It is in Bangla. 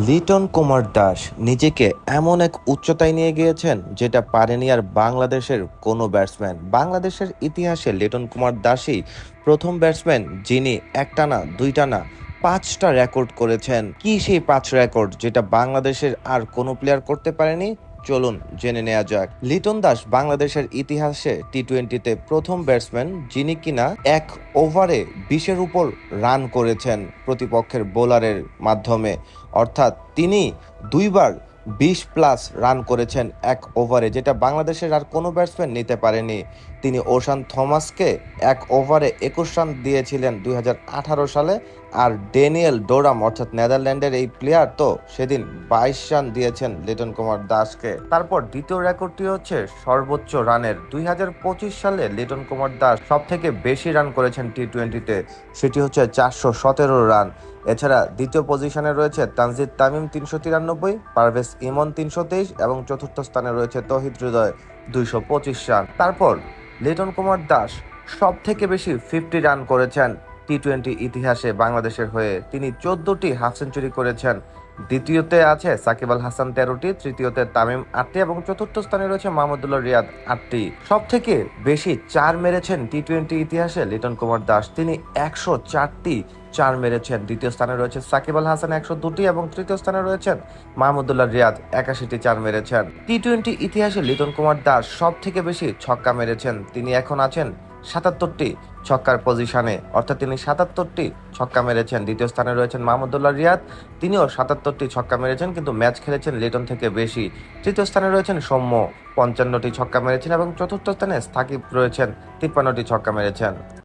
লিটন কুমার দাস নিজেকে এমন এক উচ্চতায় নিয়ে গিয়েছেন যেটা পারেনি আর বাংলাদেশের কোনো ব্যাটসম্যান। বাংলাদেশের ইতিহাসে লিটন কুমার দাসই প্রথম ব্যাটসম্যান যিনি একটানা দুইটানা পাঁচটা রেকর্ড করেছেন। কি সেই পাঁচ রেকর্ড যেটা বাংলাদেশের আর কোনো প্লেয়ার করতে পারেনি? চলুন জেনে নেওয়া যাক। লিটন দাস বাংলাদেশের ইতিহাসে টি-20তে প্রথম ব্যাটসম্যান যিনি কিনা এক ওভারে 20-এর উপর রান করেছেন প্রতিপক্ষের বোলারের মাধ্যমে। অর্থাৎ তিনি দুইবার 20+ রান করেছেন এক ওভারে, যেটা বাংলাদেশের আর কোনো ব্যাটসম্যান নিতে পারেনি। তিনি ওশান থমাসকে এক ওভারে 21 রান দিয়েছিলেন 2018 সালে। আর ড্যানিয়েল ডোরাম অর্থাৎ নেদারল্যান্ডের এই প্লেয়ার তো সেদিন 22 রান দিয়েছেন লিটন কুমার দাসকে। তারপর দ্বিতীয় রেকর্ডটি হচ্ছে সর্বোচ্চ রানের। 2025 সালে লিটন কুমার দাস সব থেকে বেশি রান করেছেন টি-20তে, সেটি হচ্ছে 417 রান। এছাড়া দ্বিতীয় পজিশনে রয়েছে তানজিদ তামিম 393, পারভেজ ইমন 323 এবং চতুর্থ স্থানে রয়েছে তৌহিদ হৃদয় 225 রান। তারপর লিটন কুমার দাস সব থেকে বেশি 50 রান করেছেন টি-20 ইতিহাসে বাংলাদেশের হয়ে। তিনি 14টি হাফ সেঞ্চুরি করেছেন। দ্বিতীয়তে আছে সাকিব আল হাসান 13টি, তৃতীয়তে তামিম 8টি এবং চতুর্থ স্থানে রয়েছে মাহমুদুল্লাহ রিয়াদ 8টি। সব থেকে বেশি চার মেরেছেন টি-20 ইতিহাসে লিটন কুমার দাস, তিনি 104টি চার মেরেছেন। দ্বিতীয় স্থানে রয়েছে সাকিব আল হাসান 102টি এবং তৃতীয় স্থানে রয়েছেন মাহমুদুল্লাহ রিয়াদ 81টি চার মেরেছেন। টি-20 ইতিহাসে লিটন কুমার দাস সব থেকে বেশি ছক্কা মেরেছেন। তিনি এখন আছেন 77টি ছক্কার পজিশনে, অর্থাৎ তিনি 77টি ছক্কা মেরেছেন। দ্বিতীয় স্থানে রয়েছেন মাহমুদুল্লাহ রিয়াদ, তিনিও 77টি ছক্কা মেরেছেন কিন্তু ম্যাচ খেলেছেন লিটন থেকে বেশি। তৃতীয় স্থানে রয়েছেন সৌম্য, 55টি ছক্কা মেরেছেন এবং চতুর্থ স্থানে সাকিব রয়েছেন, 53টি ছক্কা মেরেছেন।